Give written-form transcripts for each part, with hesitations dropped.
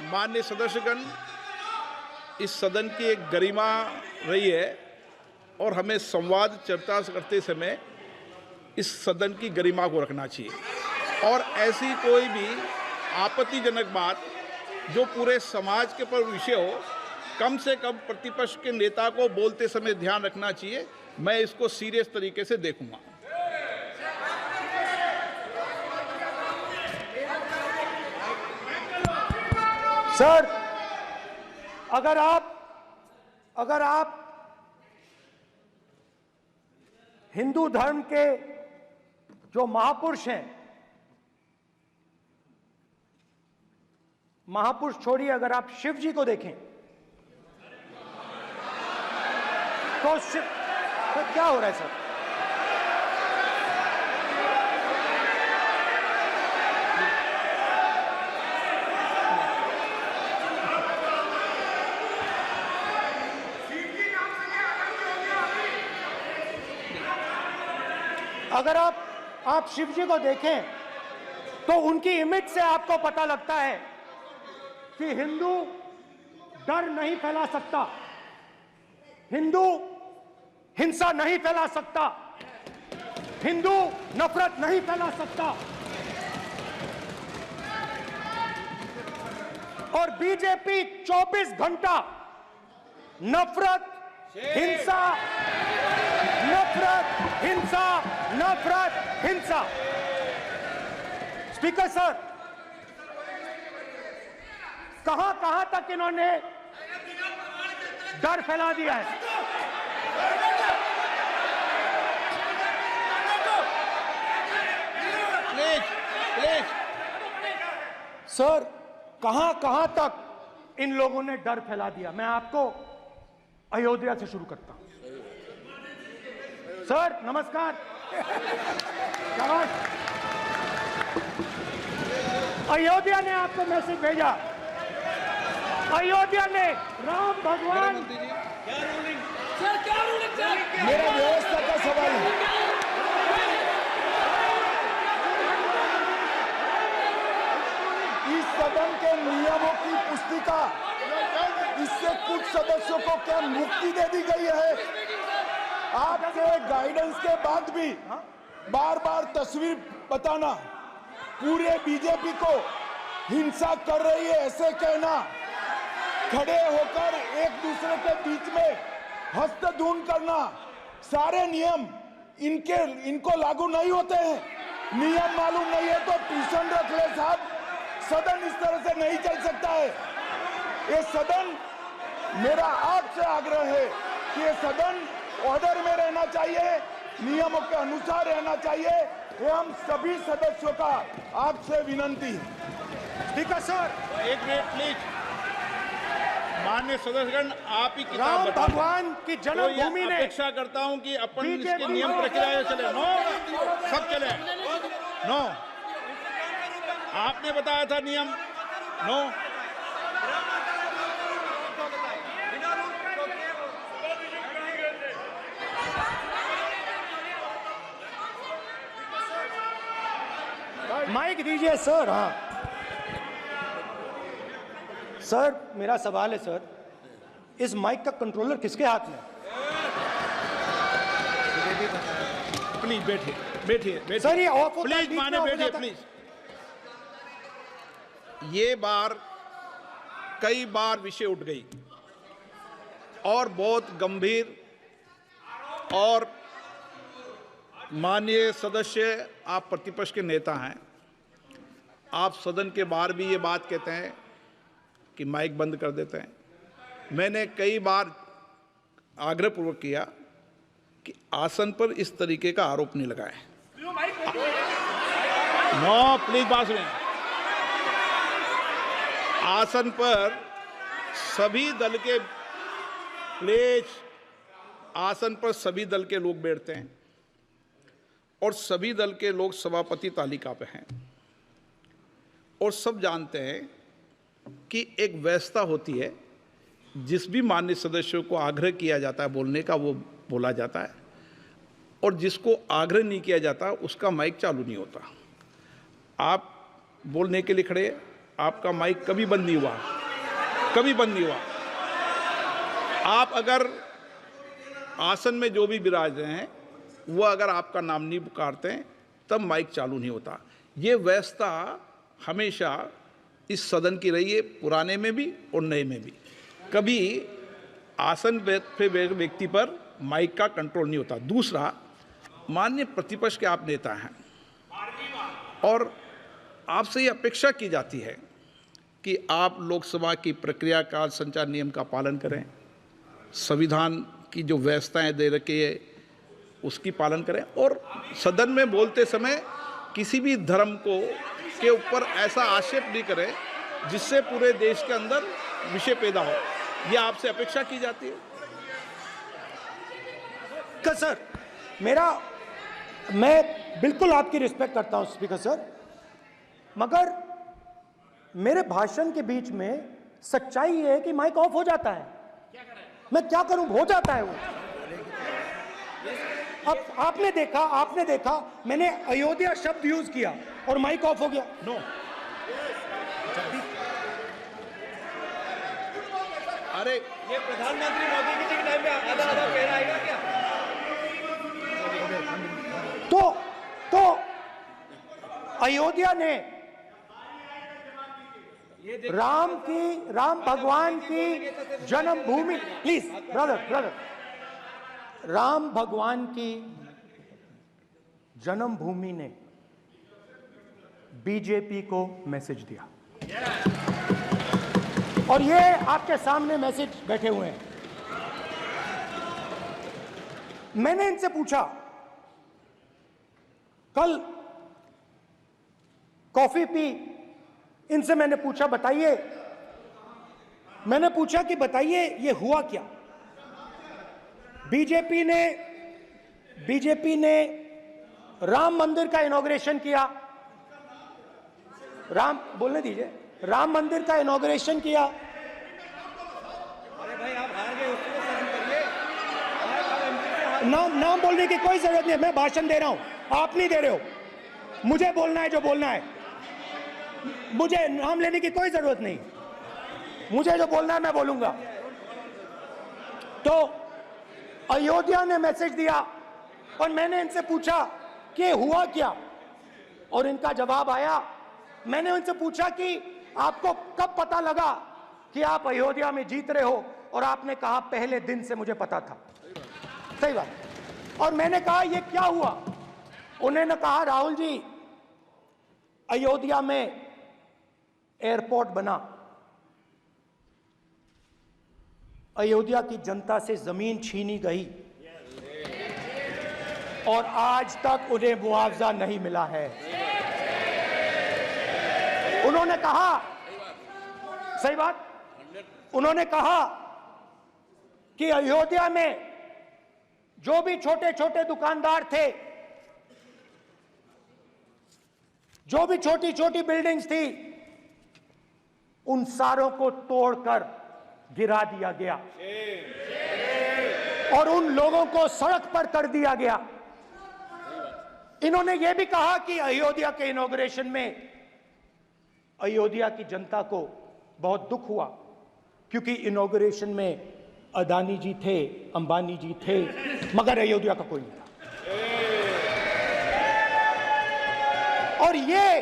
माननीय सदस्यगण, इस सदन की एक गरिमा रही है और हमें संवाद चर्चा करते समय इस सदन की गरिमा को रखना चाहिए और ऐसी कोई भी आपत्तिजनक बात जो पूरे समाज के पर विषय हो, कम से कम प्रतिपक्ष के नेता को बोलते समय ध्यान रखना चाहिए। मैं इसको सीरियस तरीके से देखूंगा। सर, अगर आप हिंदू धर्म के जो महापुरुष हैं, महापुरुष छोड़िए, अगर आप शिव जी को देखें तो क्या हो रहा है सर? अगर आप शिव जी को देखें तो उनकी इमेज से आपको पता लगता है कि हिंदू डर नहीं फैला सकता, हिंदू हिंसा नहीं फैला सकता, हिंदू नफरत नहीं फैला सकता। और बीजेपी 24 घंटा नफरत, हिंसा, नफरत, हिंसा, नफरत, हिंसा। स्पीकर सर, कहां तक इन्होंने डर फैला दिया है? प्लीज सर, कहां तक इन लोगों ने डर फैला दिया? मैं आपको अयोध्या से शुरू करता हूं। सर नमस्कार। अयोध्या ने आपको मैसेज भेजा। अयोध्या ने राम भगवान, मेरा व्यवस्था का सवाल है। इस सदन के नियमों की पुस्तिका, इससे कुछ सदस्यों को क्या मुक्ति दे दी गई है? आपके गाइडेंस के बाद भी बार बार तस्वीर बताना, पूरे बीजेपी को हिंसा कर रही है ऐसे कहना, खड़े होकर एक दूसरे के बीच में हस्तधून करना, सारे नियम इनको लागू नहीं होते हैं। नियम मालूम नहीं है तो ट्यूशन रख ले साहब। सदन इस तरह से नहीं चल सकता है। ये सदन, मेरा आपसे आग्रह है कि ये सदन ऑर्डर में रहना चाहिए, नियमों के अनुसार रहना चाहिए। ये हम सभी सदस्यों का आपसे विनंती है। स्पीकर सर, एक मिनट प्लीज। माननीय सदस्यगण, आप ही राम भगवान की जन्मभूमि ने, अपेक्षा करता हूं कि अपन इसकी नियम प्रक्रिया चले। नो, सब चले। नो, आपने बताया था नियम। नो, माइक दीजिए सर। हाँ सर, मेरा सवाल है सर, इस माइक का कंट्रोलर किसके हाथ में? प्लीज बैठिए सर, ये ऑफ होता है, प्लीज माने बैठिए प्लीज। ये बार कई बार विषय उठ गई और बहुत गंभीर, और माननीय सदस्य, आप प्रतिपक्ष के नेता हैं, आप सदन के बाहर भी ये बात कहते हैं कि माइक बंद कर देते हैं। मैंने कई बार आग्रहपूर्वक किया कि आसन पर इस तरीके का आरोप नहीं लगाएं। नो प्लीज, बात सुनिए। आसन पर सभी दल के, प्लीज, आसन पर सभी दल के लोग बैठते हैं और सभी दल के लोग सभापति तालिका पे हैं और सब जानते हैं कि एक व्यवस्था होती है, जिस भी माननीय सदस्यों को आग्रह किया जाता है बोलने का वो बोला जाता है, और जिसको आग्रह नहीं किया जाता उसका माइक चालू नहीं होता। आप बोलने के लिए खड़े, आपका माइक कभी बंद नहीं हुआ, कभी बंद नहीं हुआ। आप अगर आसन में जो भी विराज रहे हैं वो अगर आपका नाम नहीं पुकारते हैं तब माइक चालू नहीं होता। ये व्यवस्था हमेशा इस सदन की रही है, पुराने में भी और नए में भी। कभी आसन पे व्यक्ति पर माइक का कंट्रोल नहीं होता। दूसरा, माननीय प्रतिपक्ष के आप नेता हैं और आपसे ये अपेक्षा की जाती है कि आप लोकसभा की प्रक्रिया का संचार नियम का पालन करें, संविधान की जो व्यवस्थाएं दे रखी है उसकी पालन करें, और सदन में बोलते समय किसी भी धर्म को के ऊपर ऐसा आक्षेप नहीं करें जिससे पूरे देश के अंदर विषय पैदा हो। यह आपसे अपेक्षा की जाती है। सर, मैं बिल्कुल आपकी रिस्पेक्ट करता हूं स्पीकर सर, मगर मेरे भाषण के बीच में सच्चाई ये है कि माइक ऑफ हो जाता है। मैं क्या करूं, हो जाता है वो। अब आपने देखा मैंने अयोध्या शब्द यूज किया और माइक ऑफ हो गया। नो, अरे ये प्रधानमंत्री मोदी जी के टाइम में आधा आधा कह आएगा क्या? तो अयोध्या ने राम भगवान की जन्मभूमि, प्लीज ब्रदर, राम भगवान की जन्मभूमि ने बीजेपी को मैसेज दिया, और ये आपके सामने मैसेज बैठे हुए हैं। मैंने इनसे पूछा, कल कॉफी पी, इनसे मैंने पूछा कि बताइए ये हुआ क्या। बीजेपी ने राम मंदिर का इनॉग्रेशन किया, बोलने दीजिए, राम मंदिर का इनॉग्रेशन किया। अरे भाई आप हार गए, उसको सहन करिए। नाम बोलने की कोई जरूरत नहीं है, मैं भाषण दे रहा हूं, आप नहीं दे रहे हो। मुझे बोलना है जो बोलना है, मुझे नाम लेने की कोई जरूरत नहीं, मुझे जो बोलना है मैं बोलूंगा। तो अयोध्या ने मैसेज दिया और मैंने इनसे पूछा कि हुआ क्या, और इनका जवाब आया। मैंने उनसे पूछा कि आपको कब पता लगा कि आप अयोध्या में जीत रहे हो, और आपने कहा पहले दिन से मुझे पता था। सही बात। और मैंने कहा ये क्या हुआ, उन्होंने कहा राहुल जी अयोध्या में एयरपोर्ट बना, अयोध्या की जनता से जमीन छीनी गई और आज तक उन्हें मुआवजा नहीं मिला है। उन्होंने कहा, सही बात, उन्होंने कहा कि अयोध्या में जो भी छोटे छोटे दुकानदार थे, जो भी छोटी छोटी बिल्डिंग्स थी, उन सारों को तोड़कर गिरा दिया गया और उन लोगों को सड़क पर कर दिया गया। इन्होंने यह भी कहा कि अयोध्या के इनॉग्रेशन में अयोध्या की जनता को बहुत दुख हुआ, क्योंकि इनॉग्रेशन में अदानी जी थे, अंबानी जी थे, मगर अयोध्या का कोई नहीं था। और ये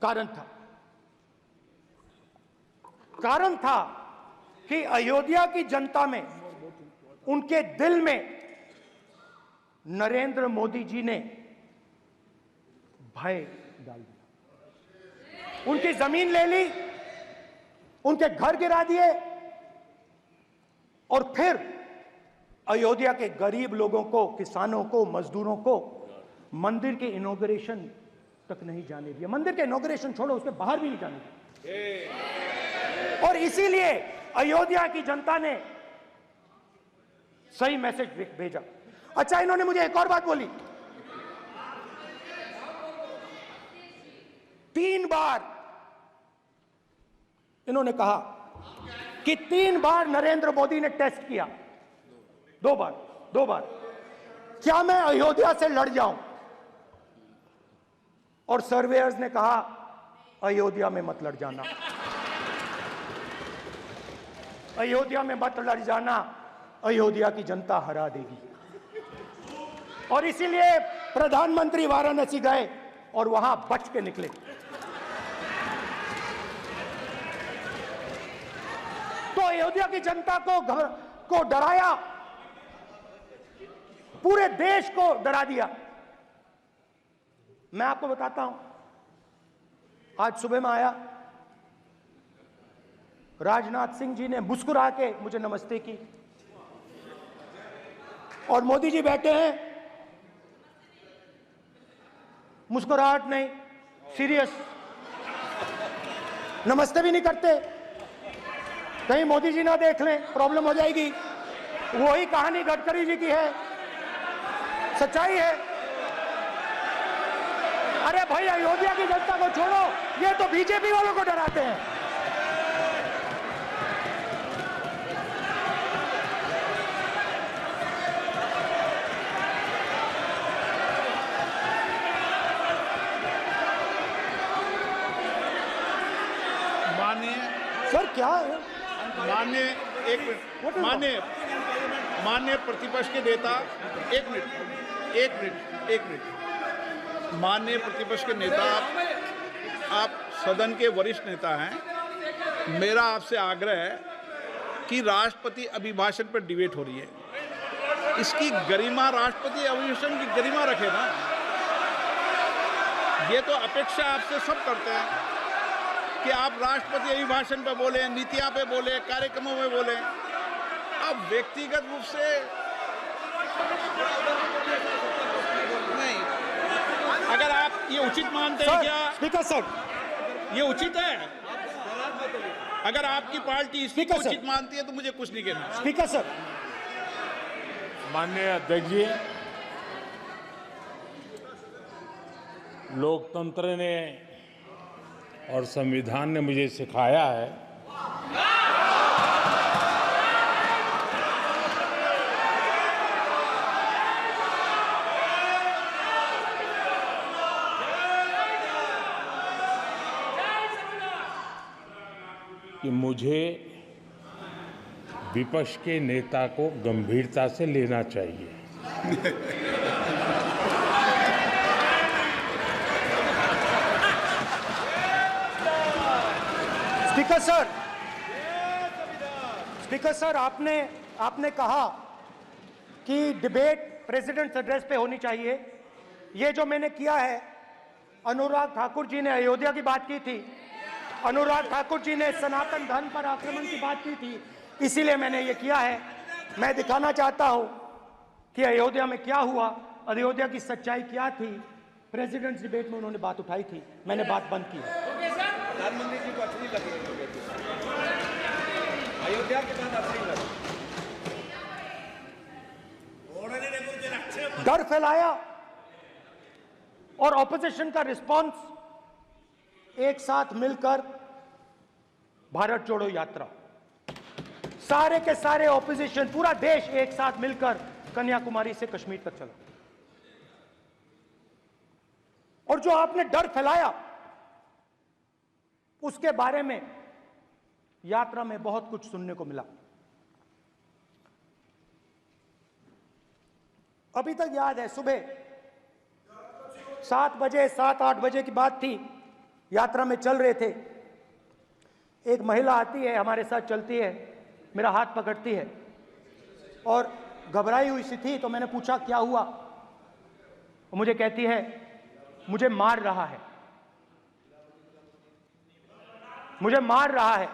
कारण था कि अयोध्या की जनता में, उनके दिल में नरेंद्र मोदी जी ने भय डाल दिया। उनकी जमीन ले ली, उनके घर गिरा दिए, और फिर अयोध्या के गरीब लोगों को, किसानों को, मजदूरों को मंदिर के इनॉग्रेशन तक नहीं जाने दिया। मंदिर के इनॉग्रेशन छोड़ो, उसके बाहर भी नहीं जाने दिया। और इसीलिए अयोध्या की जनता ने सही मैसेज भेजा। अच्छा, इन्होंने मुझे एक और बात बोली, 3 बार इन्होंने कहा कि 3 बार नरेंद्र मोदी ने टेस्ट किया, 2 बार क्या मैं अयोध्या से लड़ जाऊं। और सर्वेयर्स ने कहा अयोध्या में मत लड़ जाना, अयोध्या में मत लड़ जाना, अयोध्या की जनता हरा देगी। और इसीलिए प्रधानमंत्री वाराणसी गए और वहां बच के निकले। तो अयोध्या की जनता को डराया, पूरे देश को डरा दिया। मैं आपको बताता हूं, आज सुबह में आया, राजनाथ सिंह जी ने मुस्कुरा के मुझे नमस्ते की और मोदी जी बैठे हैं, मुस्कुराहट नहीं, सीरियस, नमस्ते भी नहीं करते। कहीं मोदी जी ना देख लें, प्रॉब्लम हो जाएगी। वही कहानी गडकरी जी की है, सच्चाई है। अरे भाई, अयोध्या की जनता को छोड़ो, ये तो बीजेपी वालों को डराते हैं। सर क्या है? माननीय एक मिनट, माननीय प्रतिपक्ष के नेता, एक मिनट, माननीय प्रतिपक्ष के नेता, आप सदन के वरिष्ठ नेता हैं। मेरा आपसे आग्रह है कि राष्ट्रपति अभिभाषण पर डिबेट हो रही है, इसकी गरिमा, राष्ट्रपति अभिभाषण की गरिमा रखे ना। ये तो अपेक्षा आपसे सब करते हैं कि आप राष्ट्रपति अभिभाषण पे बोले, नीतियां पे बोले, कार्यक्रमों में बोले। आप व्यक्तिगत रूप से नहीं, अगर आप ये उचित मानते हैं क्या? स्पीकर सर, ये उचित है? अगर आपकी पार्टी इसको उचित मानती है तो मुझे कुछ नहीं कहना। स्पीकर सर, माननीय अध्यक्ष जी, लोकतंत्र ने और संविधान ने मुझे सिखाया है कि मुझे विपक्ष के नेता को गंभीरता से लेना चाहिए। स्पीकर सर, आपने कहा कि डिबेट प्रेसिडेंट्स एड्रेस पे होनी चाहिए। ये जो मैंने किया है, अनुराग ठाकुर जी ने अयोध्या की बात की थी, अनुराग ठाकुर जी ने सनातन धर्म पर आक्रमण की बात की थी, इसीलिए मैंने ये किया है। मैं दिखाना चाहता हूं कि अयोध्या में क्या हुआ, अयोध्या की सच्चाई क्या थी। प्रेसिडेंट्स डिबेट में उन्होंने बात उठाई थी, मैंने बात बंद की। प्रधानमंत्री जी को अच्छी लगी अयोध्या के बाद अच्छी लगी, डर फैलाया और ऑपोजिशन का रिस्पांस एक साथ मिलकर भारत जोड़ो यात्रा, सारे के सारे ऑपोजिशन, पूरा देश एक साथ मिलकर कन्याकुमारी से कश्मीर तक चला। और जो आपने डर फैलाया, उसके बारे में यात्रा में बहुत कुछ सुनने को मिला। अभी तक याद है, सुबह 7 बजे, 7-8 बजे की बात थी, यात्रा में चल रहे थे। एक महिला आती है, हमारे साथ चलती है, मेरा हाथ पकड़ती है और घबराई हुई सी थी। तो मैंने पूछा क्या हुआ, वो मुझे कहती है मुझे मार रहा है, मुझे मार रहा है।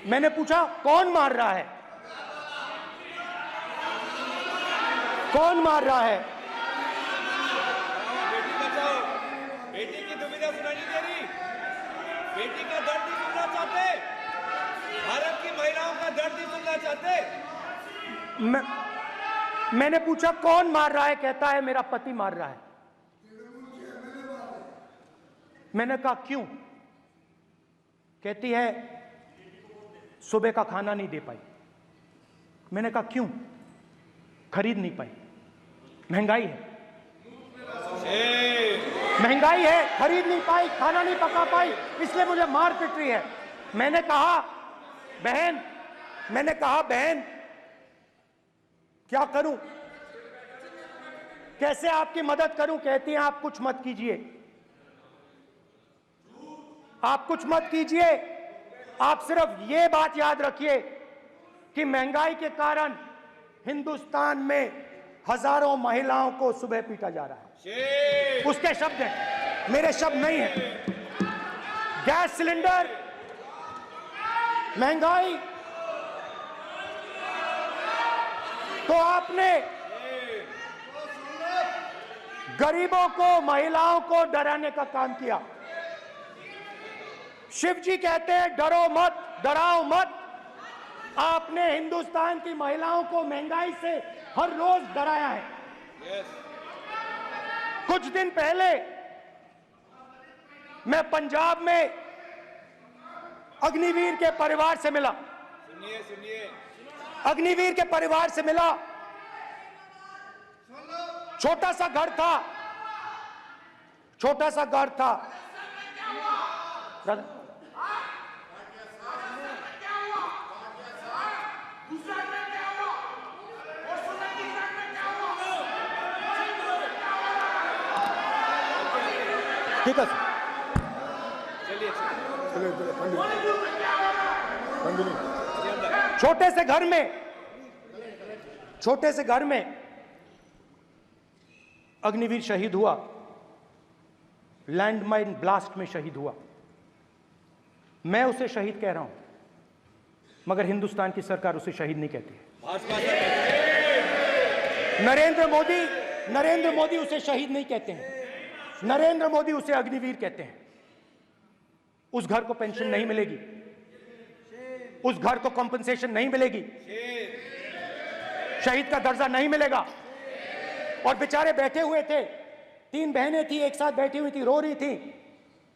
मैंने पूछा कौन मार रहा है, कौन मार रहा है? बेटी बचाओ, बेटी की दुविधा सुनाई नहीं दे रही, बेटी का दर्द नहीं सुनना चाहते, भारत की महिलाओं का दर्द नहीं सुनना चाहते। मैंने पूछा कौन मार रहा है, कहता है मेरा पति मार रहा है। मैंने कहा क्यों? कहती है सुबह का खाना नहीं दे पाई। मैंने कहा क्यों? खरीद नहीं पाई। महंगाई है, महंगाई है, खरीद नहीं पाई, खाना नहीं पका पाई, इसलिए मुझे मार पिट रही है। मैंने कहा बहन क्या करूं, कैसे आपकी मदद करूं? कहती हैं आप कुछ मत कीजिए, आप कुछ मत कीजिए, आप सिर्फ ये बात याद रखिए कि महंगाई के कारण हिंदुस्तान में हजारों महिलाओं को सुबह पीटा जा रहा है। उसके शब्द हैं, मेरे शब्द नहीं है। गैस सिलेंडर, महंगाई, तो आपने गरीबों को, महिलाओं को डराने का काम किया। शिव जी कहते हैं डरो मत, डराओ मत। आपने हिंदुस्तान की महिलाओं को महंगाई से हर रोज डराया है। कुछ दिन पहले मैं पंजाब में अग्निवीर के परिवार से मिला। सुनिए अग्निवीर के परिवार से मिला। छोटा सा घर था, छोटा सा घर था। ठीक है छोटे से घर में अग्निवीर शहीद हुआ, लैंडमाइन ब्लास्ट में शहीद हुआ। मैं उसे शहीद कह रहा हूं, मगर हिंदुस्तान की सरकार उसे शहीद नहीं कहती है। नरेंद्र मोदी उसे शहीद नहीं कहते हैं, नरेंद्र मोदी उसे अग्निवीर कहते हैं। उस घर को पेंशन नहीं मिलेगी, उस घर को कंपनसेशन नहीं मिलेगी, शहीद का दर्जा नहीं मिलेगा। और बेचारे बैठे हुए थे, 3 बहनें थी, एक साथ बैठी हुई थी, रो रही थी।